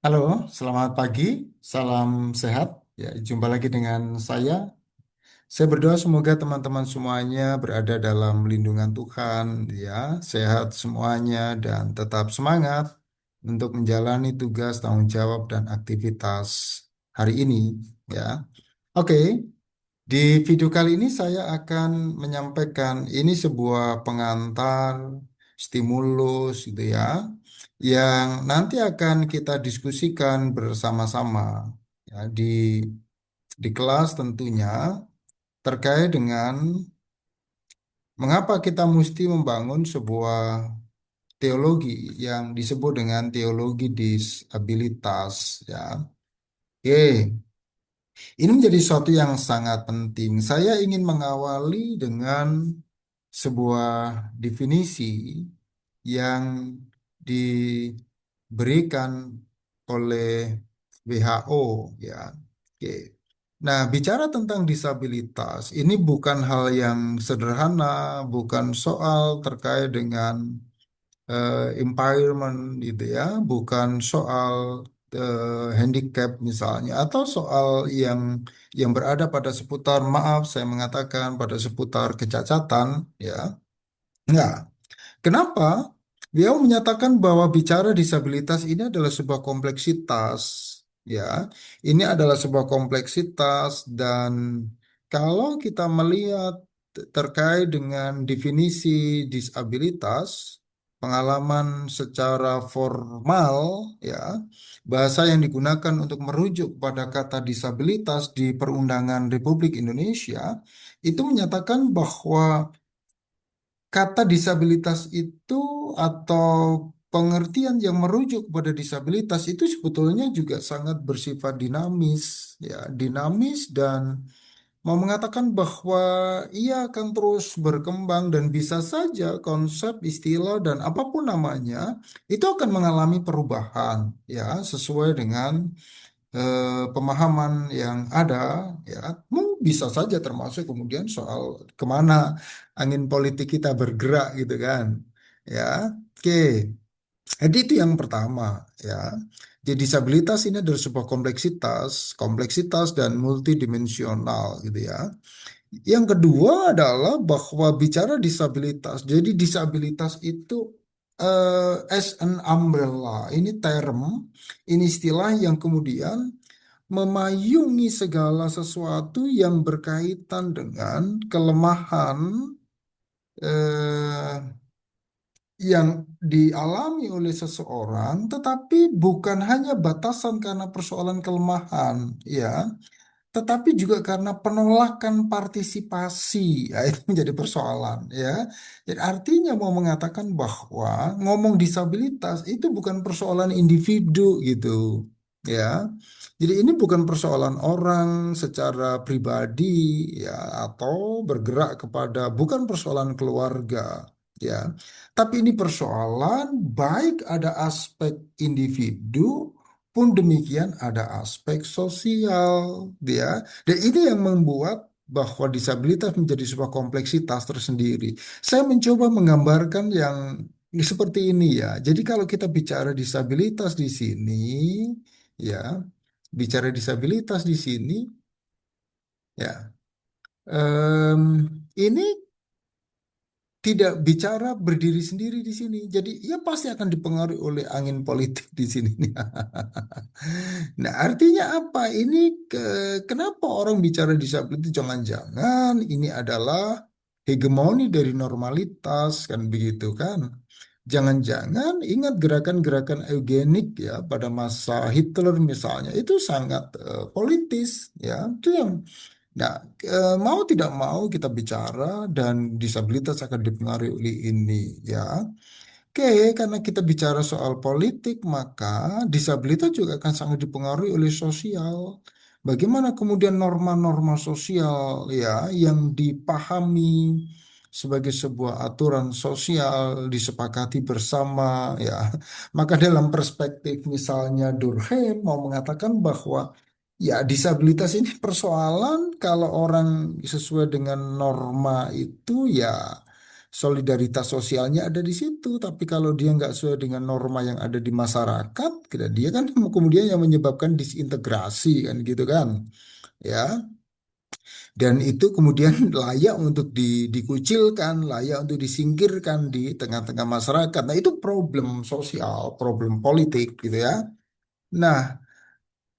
Halo, selamat pagi, salam sehat. Ya, jumpa lagi dengan saya. Saya berdoa semoga teman-teman semuanya berada dalam lindungan Tuhan, ya, sehat semuanya dan tetap semangat untuk menjalani tugas, tanggung jawab dan aktivitas hari ini, ya. Oke, di video kali ini saya akan menyampaikan ini sebuah pengantar stimulus gitu ya, yang nanti akan kita diskusikan bersama-sama ya di kelas tentunya terkait dengan mengapa kita mesti membangun sebuah teologi yang disebut dengan teologi disabilitas ya. Oke. Ini menjadi sesuatu yang sangat penting. Saya ingin mengawali dengan sebuah definisi yang diberikan oleh WHO ya. Oke. Nah, bicara tentang disabilitas, ini bukan hal yang sederhana, bukan soal terkait dengan environment gitu ya, bukan soal handicap misalnya, atau soal yang berada pada seputar maaf saya mengatakan pada seputar kecacatan ya. Enggak. Kenapa? Beliau menyatakan bahwa bicara disabilitas ini adalah sebuah kompleksitas, ya. Ini adalah sebuah kompleksitas dan kalau kita melihat terkait dengan definisi disabilitas, pengalaman secara formal, ya, bahasa yang digunakan untuk merujuk pada kata disabilitas di Perundangan Republik Indonesia itu menyatakan bahwa kata disabilitas itu atau pengertian yang merujuk kepada disabilitas itu sebetulnya juga sangat bersifat dinamis, ya, dinamis dan mau mengatakan bahwa ia akan terus berkembang dan bisa saja konsep, istilah dan apapun namanya itu akan mengalami perubahan, ya, sesuai dengan pemahaman yang ada, ya, bisa saja termasuk kemudian soal kemana angin politik kita bergerak gitu kan, ya. Oke, jadi itu yang pertama, ya. Jadi disabilitas ini adalah sebuah kompleksitas dan multidimensional gitu ya. Yang kedua adalah bahwa bicara disabilitas, jadi disabilitas itu as an umbrella, ini term, ini istilah yang kemudian memayungi segala sesuatu yang berkaitan dengan kelemahan eh, yang dialami oleh seseorang, tetapi bukan hanya batasan karena persoalan kelemahan, ya, tetapi juga karena penolakan partisipasi. Ya, itu menjadi persoalan, ya. Jadi artinya mau mengatakan bahwa ngomong disabilitas itu bukan persoalan individu gitu, ya. Jadi ini bukan persoalan orang secara pribadi, ya, atau bergerak kepada, bukan persoalan keluarga, ya. Tapi ini persoalan baik ada aspek individu pun demikian ada aspek sosial, dia. Dan ini yang membuat bahwa disabilitas menjadi sebuah kompleksitas tersendiri. Saya mencoba menggambarkan yang seperti ini ya. Jadi kalau kita bicara disabilitas di sini, ya, bicara disabilitas di sini, ya, ini tidak bicara berdiri sendiri di sini. Jadi ya pasti akan dipengaruhi oleh angin politik di sini. Nah, artinya apa? Ini kenapa orang bicara disabilitas? Jangan-jangan ini adalah hegemoni dari normalitas kan begitu kan? Jangan-jangan ingat gerakan-gerakan eugenik ya pada masa Hitler misalnya itu sangat politis ya. Itu yang nah, mau tidak mau kita bicara dan disabilitas akan dipengaruhi oleh ini ya. Oke, karena kita bicara soal politik, maka disabilitas juga akan sangat dipengaruhi oleh sosial. Bagaimana kemudian norma-norma sosial ya yang dipahami sebagai sebuah aturan sosial disepakati bersama ya. Maka dalam perspektif misalnya Durkheim mau mengatakan bahwa ya disabilitas ini persoalan kalau orang sesuai dengan norma itu ya solidaritas sosialnya ada di situ. Tapi kalau dia nggak sesuai dengan norma yang ada di masyarakat, dia kan kemudian yang menyebabkan disintegrasi kan gitu kan, ya. Dan itu kemudian layak untuk dikucilkan, layak untuk disingkirkan di tengah-tengah masyarakat. Nah, itu problem sosial, problem politik gitu ya. Nah,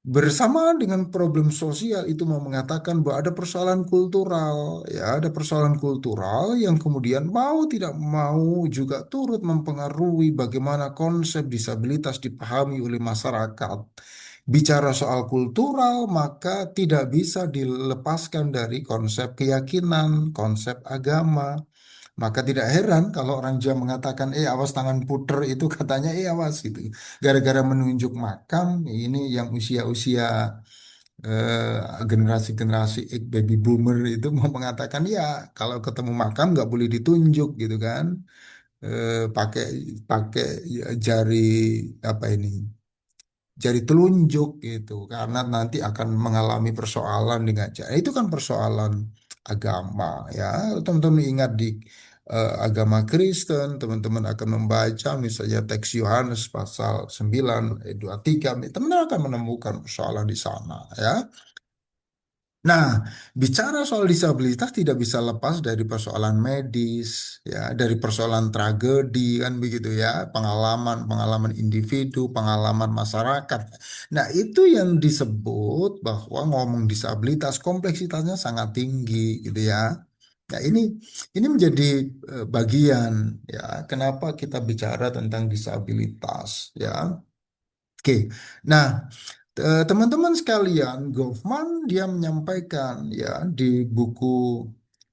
bersama dengan problem sosial itu mau mengatakan bahwa ada persoalan kultural, ya, ada persoalan kultural yang kemudian mau tidak mau juga turut mempengaruhi bagaimana konsep disabilitas dipahami oleh masyarakat. Bicara soal kultural, maka tidak bisa dilepaskan dari konsep keyakinan, konsep agama. Maka tidak heran kalau orang Jawa mengatakan, awas tangan puter itu katanya, awas gitu. Gara-gara menunjuk makam, ini yang usia-usia generasi-generasi baby boomer itu mau mengatakan, ya kalau ketemu makam nggak boleh ditunjuk gitu kan. Pakai pakai ya, jari apa ini? Jari telunjuk gitu karena nanti akan mengalami persoalan dengan cara itu kan persoalan agama ya, teman-teman ingat di agama Kristen teman-teman akan membaca misalnya teks Yohanes pasal 9 ayat 23, teman-teman akan menemukan persoalan di sana ya. Nah, bicara soal disabilitas tidak bisa lepas dari persoalan medis, ya, dari persoalan tragedi kan begitu ya, pengalaman-pengalaman individu, pengalaman masyarakat. Nah, itu yang disebut bahwa ngomong disabilitas kompleksitasnya sangat tinggi gitu ya. Nah, ini menjadi bagian ya, kenapa kita bicara tentang disabilitas ya. Oke, nah teman-teman sekalian, Goffman dia menyampaikan ya di buku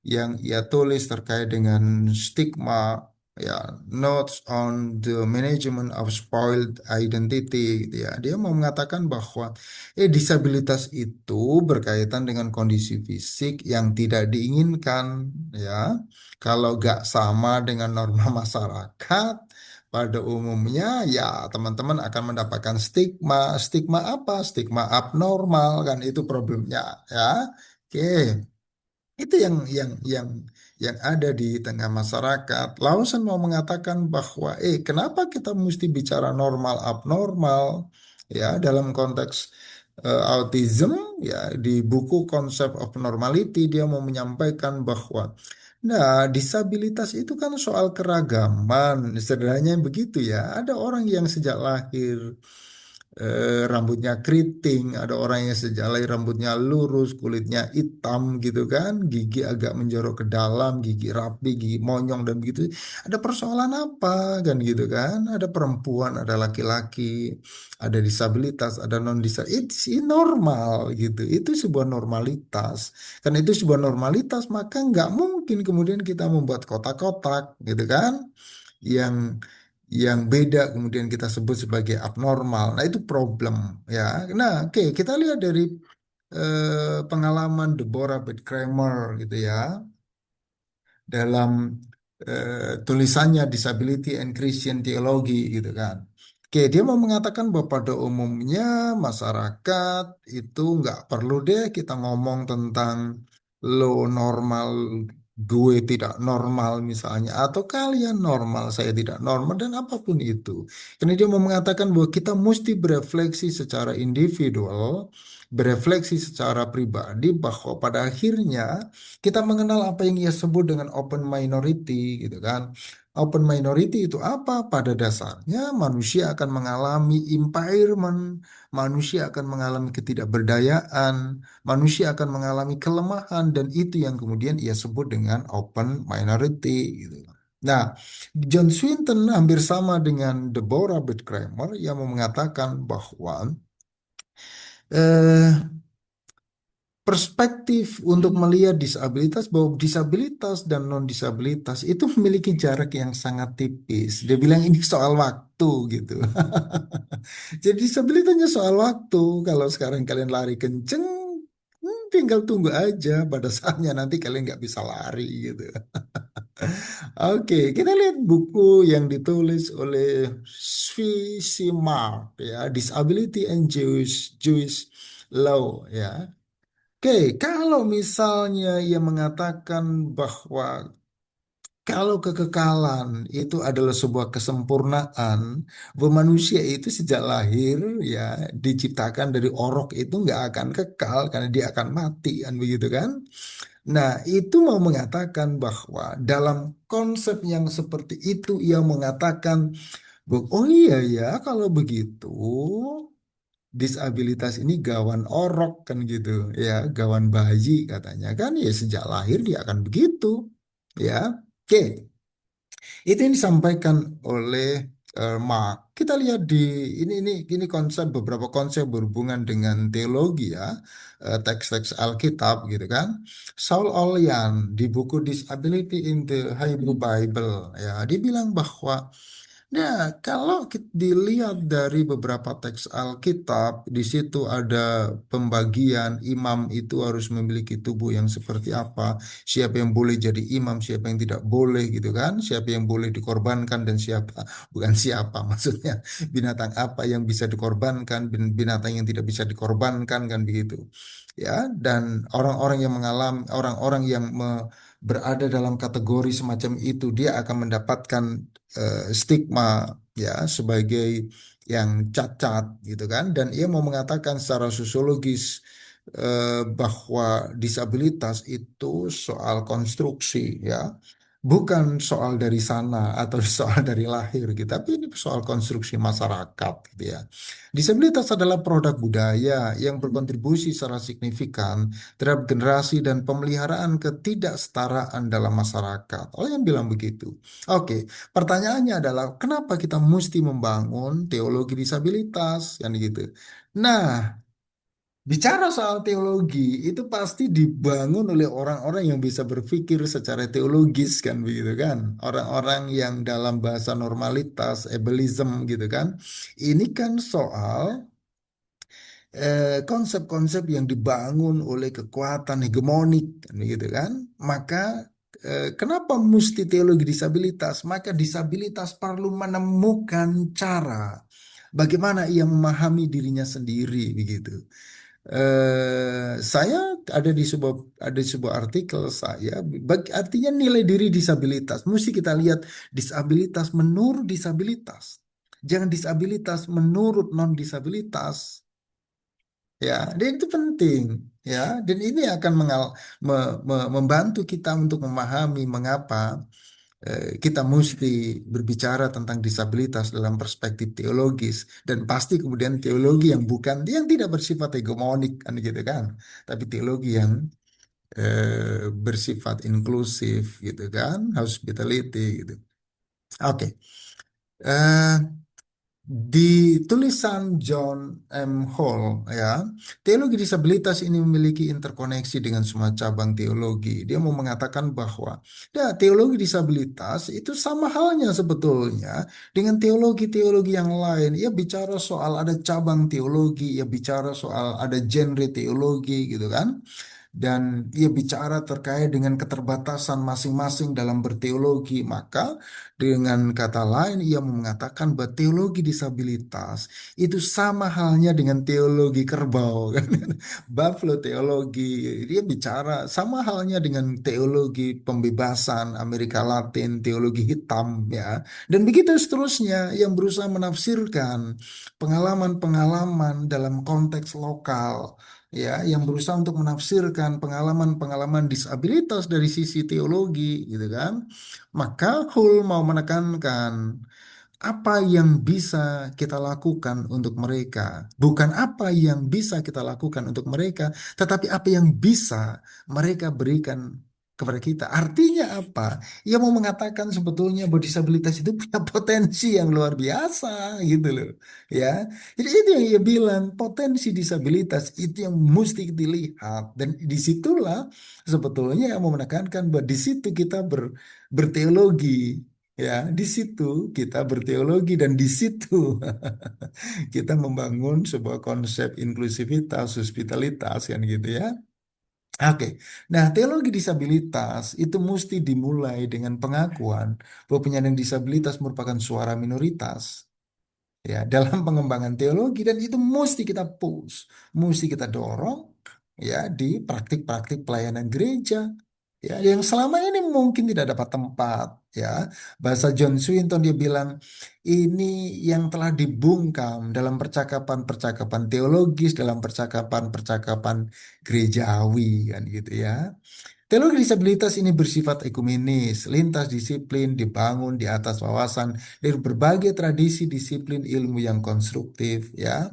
yang ia tulis terkait dengan stigma ya, Notes on the Management of Spoiled Identity gitu ya. Dia mau mengatakan bahwa disabilitas itu berkaitan dengan kondisi fisik yang tidak diinginkan ya. Kalau gak sama dengan norma masyarakat pada umumnya ya teman-teman akan mendapatkan stigma. Stigma apa? Stigma abnormal kan itu problemnya ya. Oke, itu yang ada di tengah masyarakat. Lawson mau mengatakan bahwa kenapa kita mesti bicara normal abnormal ya dalam konteks autism ya di buku Concept of Normality dia mau menyampaikan bahwa nah, disabilitas itu kan soal keragaman, sederhananya begitu ya. Ada orang yang sejak lahir rambutnya keriting, ada orang yang sejak lahir rambutnya lurus, kulitnya hitam gitu kan, gigi agak menjorok ke dalam, gigi rapi, gigi monyong dan begitu. Ada persoalan apa kan gitu kan? Ada perempuan, ada laki-laki, ada disabilitas, ada non disabilitas. It's normal gitu. Itu sebuah normalitas. Karena itu sebuah normalitas, maka nggak mungkin kemudian kita membuat kotak-kotak gitu kan? yang yang beda kemudian kita sebut sebagai abnormal. Nah, itu problem ya. Nah, oke, kita lihat dari pengalaman Deborah Beth Kramer gitu ya dalam tulisannya Disability and Christian Theology gitu kan. Oke, dia mau mengatakan bahwa pada umumnya masyarakat itu nggak perlu deh kita ngomong tentang lo normal, gue tidak normal misalnya, atau kalian normal, saya tidak normal, dan apapun itu. Karena dia mau mengatakan bahwa kita mesti berefleksi secara individual, berefleksi secara pribadi bahwa pada akhirnya kita mengenal apa yang ia sebut dengan open minority gitu kan. Open minority itu apa? Pada dasarnya manusia akan mengalami impairment, manusia akan mengalami ketidakberdayaan, manusia akan mengalami kelemahan dan itu yang kemudian ia sebut dengan open minority gitu. Nah, John Swinton hampir sama dengan Deborah Beth Kramer yang mengatakan bahwa eh, perspektif untuk melihat disabilitas bahwa disabilitas dan non disabilitas itu memiliki jarak yang sangat tipis. Dia bilang ini soal waktu gitu. Jadi disabilitasnya soal waktu. Kalau sekarang kalian lari kenceng, tinggal tunggu aja pada saatnya nanti kalian nggak bisa lari gitu. Oke, kita lihat buku yang ditulis oleh Svi Simard ya, Disability and Jewish Law ya. Oke, kalau misalnya ia mengatakan bahwa Kalau kekekalan itu adalah sebuah kesempurnaan, bahwa manusia itu sejak lahir ya diciptakan dari orok itu nggak akan kekal karena dia akan mati kan begitu kan? Nah, itu mau mengatakan bahwa dalam konsep yang seperti itu ia mengatakan, oh iya ya kalau begitu disabilitas ini gawan orok kan gitu ya, gawan bayi katanya kan ya sejak lahir dia akan begitu ya. Oke, itu yang disampaikan oleh Mark. Kita lihat di ini konsep beberapa konsep berhubungan dengan teologi ya, teks-teks Alkitab gitu kan. Saul Olian di buku Disability in the Hebrew Bible ya, dia bilang bahwa nah, kalau kita dilihat dari beberapa teks Alkitab, di situ ada pembagian imam itu harus memiliki tubuh yang seperti apa, siapa yang boleh jadi imam, siapa yang tidak boleh gitu kan, siapa yang boleh dikorbankan dan siapa, bukan siapa maksudnya, binatang apa yang bisa dikorbankan, binatang yang tidak bisa dikorbankan kan begitu. Ya, dan orang-orang yang mengalami, orang-orang yang berada dalam kategori semacam itu, dia akan mendapatkan stigma ya sebagai yang cacat gitu kan, dan ia mau mengatakan secara sosiologis bahwa disabilitas itu soal konstruksi ya, bukan soal dari sana atau soal dari lahir gitu, tapi ini soal konstruksi masyarakat gitu ya. Disabilitas adalah produk budaya yang berkontribusi secara signifikan terhadap generasi dan pemeliharaan ketidaksetaraan dalam masyarakat. Oleh yang bilang begitu. Oke, pertanyaannya adalah kenapa kita mesti membangun teologi disabilitas kan gitu. Nah, bicara soal teologi itu pasti dibangun oleh orang-orang yang bisa berpikir secara teologis kan begitu kan. Orang-orang yang dalam bahasa normalitas, ableism gitu kan. Ini kan soal konsep-konsep yang dibangun oleh kekuatan hegemonik kan gitu kan. Maka kenapa mesti teologi disabilitas? Maka disabilitas perlu menemukan cara bagaimana ia memahami dirinya sendiri begitu. Saya ada di sebuah artikel saya, artinya nilai diri disabilitas mesti kita lihat disabilitas menurut disabilitas, jangan disabilitas menurut non disabilitas. Ya, dan itu penting ya, dan ini akan membantu kita untuk memahami mengapa kita mesti berbicara tentang disabilitas dalam perspektif teologis, dan pasti kemudian teologi yang bukan, yang tidak bersifat hegemonik kan gitu kan, tapi teologi yang bersifat inklusif gitu kan, hospitality gitu. Oke. Eh, Di tulisan John M. Hall, ya, teologi disabilitas ini memiliki interkoneksi dengan semua cabang teologi. Dia mau mengatakan bahwa ya, teologi disabilitas itu sama halnya sebetulnya dengan teologi-teologi yang lain. Ia bicara soal ada cabang teologi, ia bicara soal ada genre teologi gitu kan, dan ia bicara terkait dengan keterbatasan masing-masing dalam berteologi. Maka dengan kata lain ia mengatakan bahwa teologi disabilitas itu sama halnya dengan teologi kerbau kan. Buffalo teologi, dia bicara sama halnya dengan teologi pembebasan Amerika Latin, teologi hitam ya. Dan begitu seterusnya yang berusaha menafsirkan pengalaman-pengalaman dalam konteks lokal ya, yang berusaha untuk menafsirkan pengalaman-pengalaman disabilitas dari sisi teologi gitu kan. Maka Hull mau menekankan apa yang bisa kita lakukan untuk mereka, bukan apa yang bisa kita lakukan untuk mereka, tetapi apa yang bisa mereka berikan kepada kita. Artinya apa? Ia mau mengatakan sebetulnya bahwa disabilitas itu punya potensi yang luar biasa gitu loh. Ya. Jadi itu yang ia bilang, potensi disabilitas itu yang mesti dilihat, dan disitulah sebetulnya yang mau menekankan bahwa di situ kita berteologi. Ya, di situ kita berteologi, dan di situ kita membangun sebuah konsep inklusivitas, hospitalitas kan gitu ya. Oke, nah teologi disabilitas itu mesti dimulai dengan pengakuan bahwa penyandang disabilitas merupakan suara minoritas ya dalam pengembangan teologi, dan itu mesti kita push, mesti kita dorong ya di praktik-praktik pelayanan gereja Ya, yang selama ini mungkin tidak dapat tempat, ya. Bahasa John Swinton dia bilang ini yang telah dibungkam dalam percakapan-percakapan teologis, dalam percakapan-percakapan gerejawi kan gitu ya. Teologi disabilitas ini bersifat ekumenis, lintas disiplin, dibangun di atas wawasan dari berbagai tradisi disiplin ilmu yang konstruktif, ya.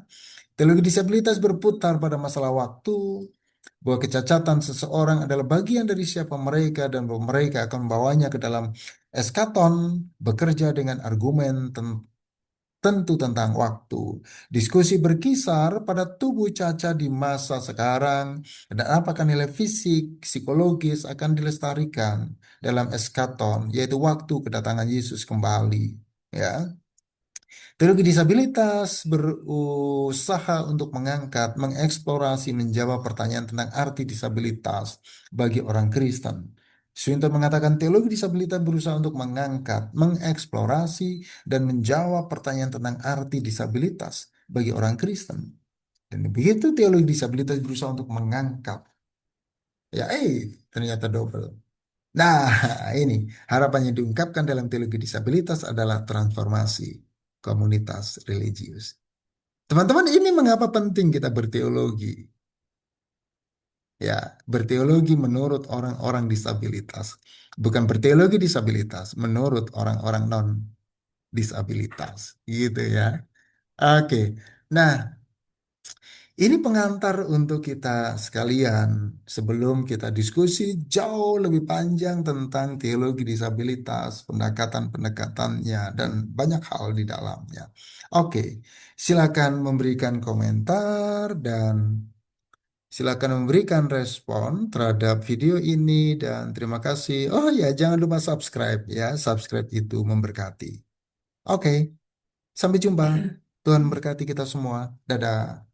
Teologi disabilitas berputar pada masalah waktu, bahwa kecacatan seseorang adalah bagian dari siapa mereka dan bahwa mereka akan membawanya ke dalam eskaton, bekerja dengan argumen tentu tentang waktu. Diskusi berkisar pada tubuh Caca di masa sekarang dan apakah nilai fisik, psikologis akan dilestarikan dalam eskaton, yaitu waktu kedatangan Yesus kembali. Ya, teologi disabilitas berusaha untuk mengangkat, mengeksplorasi, menjawab pertanyaan tentang arti disabilitas bagi orang Kristen. Swinton mengatakan teologi disabilitas berusaha untuk mengangkat, mengeksplorasi, dan menjawab pertanyaan tentang arti disabilitas bagi orang Kristen. Dan begitu teologi disabilitas berusaha untuk mengangkat, ya ternyata double. Nah, ini harapan yang diungkapkan dalam teologi disabilitas adalah transformasi komunitas religius. Teman-teman, ini mengapa penting kita berteologi? Ya, berteologi menurut orang-orang disabilitas, bukan berteologi disabilitas menurut orang-orang non disabilitas, gitu ya. Oke, nah ini pengantar untuk kita sekalian sebelum kita diskusi jauh lebih panjang tentang teologi disabilitas, pendekatan-pendekatannya, dan banyak hal di dalamnya. Oke, silakan memberikan komentar dan silakan memberikan respon terhadap video ini dan terima kasih. Oh ya, jangan lupa subscribe ya. Subscribe itu memberkati. Oke, sampai jumpa. Tuhan berkati kita semua. Dadah.